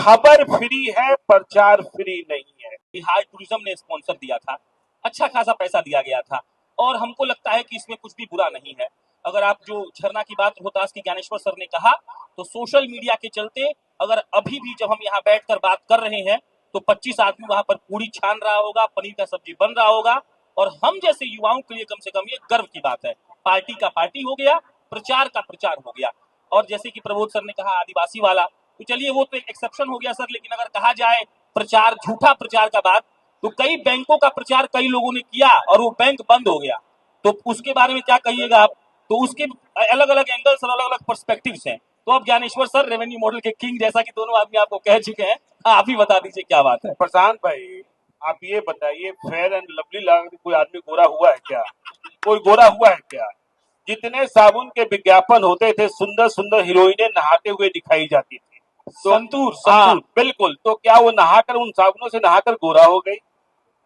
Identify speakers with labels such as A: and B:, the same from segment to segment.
A: खबर फ्री है, प्रचार फ्री नहीं है।
B: बिहार टूरिज्म ने स्पॉन्सर दिया था, अच्छा खासा पैसा दिया गया था और हमको लगता है कि इसमें कुछ भी बुरा नहीं है। अगर आप जो झरना की बात रोहतास की ज्ञानेश्वर सर ने कहा, तो सोशल मीडिया के चलते अगर अभी भी जब हम यहाँ बैठकर बात कर रहे हैं तो 25 आदमी वहां पर पूरी छान रहा होगा, पनीर का सब्जी बन रहा होगा और हम जैसे युवाओं के लिए कम से कम ये गर्व की बात है। पार्टी का पार्टी हो गया, प्रचार का प्रचार हो गया। और जैसे कि प्रबोध सर ने कहा आदिवासी वाला, तो चलिए वो तो एक एक्सेप्शन हो गया सर, लेकिन अगर कहा जाए प्रचार, झूठा प्रचार का बात, तो कई बैंकों का प्रचार कई लोगों ने किया और वो बैंक बंद हो गया, तो उसके बारे में क्या कहिएगा आप? तो उसके अलग अलग एंगल्स और अलग अलग पर्सपेक्टिव्स हैं। तो अब ज्ञानेश्वर सर रेवेन्यू मॉडल के किंग, जैसा कि दोनों आदमी आपको कह चुके हैं, आप ही बता दीजिए क्या बात है।
A: प्रशांत भाई, आप ये बताइए, फेयर एंड लवली लगा के कोई आदमी गोरा हुआ है क्या? कोई गोरा हुआ है क्या? जितने साबुन के विज्ञापन होते थे, सुंदर सुंदर हीरोइनें नहाते हुए दिखाई जाती थी। तो
B: संतूर
A: हाँ,
B: संतूर
A: बिल्कुल। तो क्या वो नहाकर, उन साबुनों से नहाकर गोरा हो गई?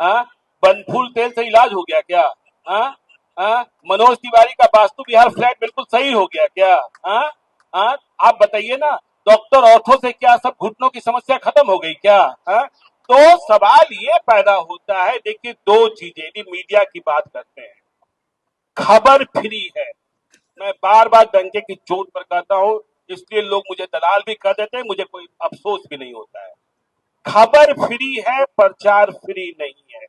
A: हाँ, बनफूल तेल से इलाज हो गया क्या? हाँ, हाँ, मनोज तिवारी का वास्तु विहार फ्लैट बिल्कुल सही हो गया क्या? हाँ, हाँ, आप बताइए ना, डॉक्टर ऑर्थो से क्या सब घुटनों की समस्या खत्म हो गई क्या? हाँ? तो सवाल ये पैदा होता है, देखिए दो चीजें, यदि मीडिया की बात करते हैं, खबर फ्री है। मैं बार बार डंके की चोट पर कहता हूं, इसलिए लोग मुझे दलाल भी कह देते हैं, मुझे कोई अफसोस भी नहीं होता है। खबर फ्री है, प्रचार फ्री नहीं है।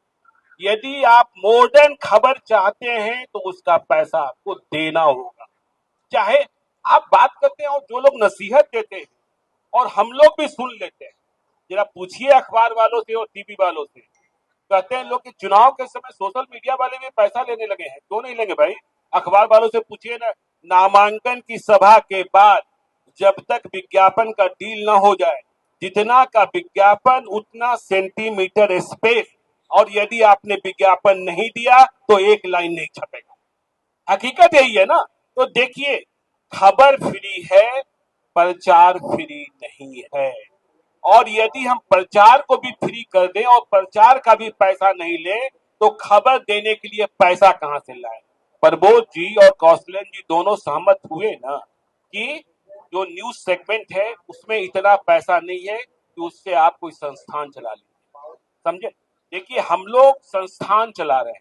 A: यदि आप मॉडर्न खबर चाहते हैं तो उसका पैसा आपको देना होगा। चाहे आप बात करते हैं और जो लोग नसीहत देते हैं और हम लोग भी सुन लेते हैं, जरा पूछिए अखबार वालों से और टीवी वालों से। कहते हैं लोग कि चुनाव के समय सोशल मीडिया वाले भी पैसा लेने लगे हैं। क्यों नहीं लेंगे भाई? अखबार वालों से पूछिए ना। नामांकन की सभा के बाद जब तक विज्ञापन का डील ना हो जाए, जितना का विज्ञापन उतना सेंटीमीटर स्पेस, और यदि आपने विज्ञापन नहीं दिया तो एक लाइन नहीं छपेगा। हकीकत यही है ना। तो देखिए, खबर फ्री है, प्रचार फ्री नहीं है। और यदि हम प्रचार को भी फ्री कर दें और प्रचार का भी पैसा नहीं ले, तो खबर देने के लिए पैसा कहां से लाए? प्रबोध जी और कौशलन जी दोनों सहमत हुए ना कि जो न्यूज सेगमेंट है उसमें इतना पैसा नहीं है कि उससे आप कोई संस्थान चला लीजिए। समझे? देखिए, हम लोग संस्थान चला रहे हैं।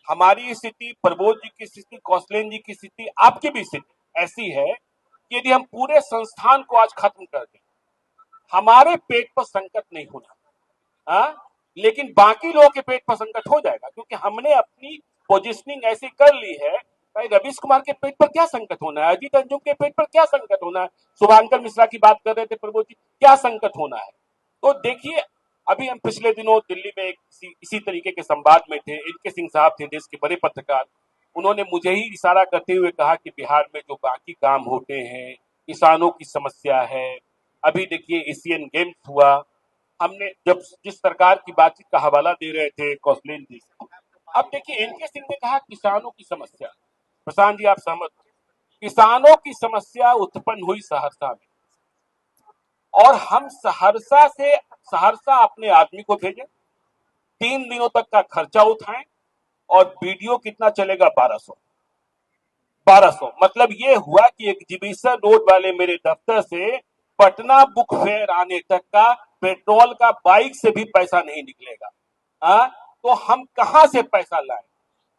A: हमारी स्थिति, प्रबोध जी की स्थिति, कौशलेन जी की स्थिति, आपकी भी स्थिति ऐसी है कि यदि हम पूरे संस्थान को आज खत्म कर दें, हमारे पेट पर संकट नहीं होना, लेकिन बाकी लोगों के पेट पर संकट हो जाएगा, क्योंकि हमने अपनी पोजिशनिंग ऐसी कर ली है। भाई, रवीश कुमार के पेट पर क्या संकट होना है? अजीत अंजुम के पेट पर क्या संकट होना है? शुभांकर मिश्रा की बात कर रहे थे प्रभु जी, क्या संकट होना है? तो देखिए, अभी हम पिछले दिनों दिल्ली में इसी तरीके के संवाद में थे। इनके सिंह साहब थे, देश के बड़े पत्रकार। उन्होंने मुझे ही इशारा करते हुए कहा कि बिहार में जो बाकी काम होते हैं, किसानों की समस्या है। अभी देखिए, एशियन गेम्स हुआ, हमने जब जिस सरकार की बातचीत का हवाला दे रहे थे कौशलेन जी, अब देखिए इनके सिंह ने कहा किसानों की समस्या। प्रशांत जी, आप सहमत? किसानों की समस्या उत्पन्न हुई सहरसा में, और हम सहरसा अपने आदमी को भेजें, 3 दिनों तक का खर्चा उठाएं, और वीडियो कितना चलेगा? 1200। मतलब ये हुआ कि एग्जीबिशन रोड वाले मेरे दफ्तर से पटना बुक फेयर आने तक का पेट्रोल का बाइक से भी पैसा नहीं निकलेगा। तो हम कहां से पैसा लाएं?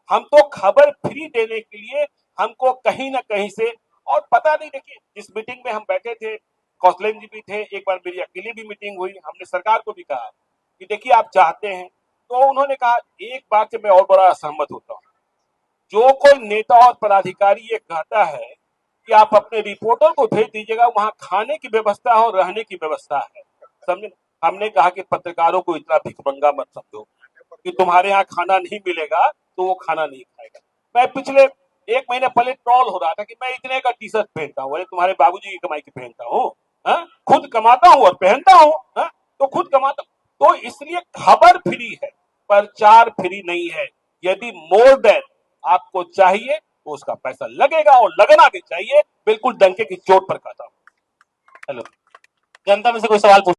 A: हम तो खबर फ्री देने के लिए हमको कहीं ना कहीं से, और पता नहीं, देखिए जिस मीटिंग में हम बैठे थे, कौशलेन जी भी थे, एक बार मेरी अकेली भी मीटिंग हुई, हमने सरकार को भी कहा कि देखिए आप चाहते हैं, तो उन्होंने कहा एक बात से मैं और बड़ा असहमत होता हूं। जो कोई नेता और पदाधिकारी ये कहता है कि आप अपने रिपोर्टर को भेज दीजिएगा, वहां खाने की व्यवस्था है और रहने की व्यवस्था है, समझे? हमने कहा कि पत्रकारों को इतना भिखमंगा मत समझो कि तुम्हारे यहाँ खाना नहीं मिलेगा तो वो खाना नहीं खाएगा। मैं पिछले 1 महीने पहले ट्रॉल हो रहा था कि मैं इतने का टी शर्ट पहनता हूँ, अरे तुम्हारे बाबूजी की कमाई की पहनता हूँ, खुद कमाता हूँ और पहनता हूँ, तो खुद कमाता। तो इसलिए खबर फ्री है, प्रचार फ्री नहीं है। यदि मोर देन आपको चाहिए तो उसका पैसा लगेगा, और लगना भी चाहिए। बिल्कुल डंके की चोट पर कहता हूं।
B: हेलो, जनता में से कोई सवाल पूछ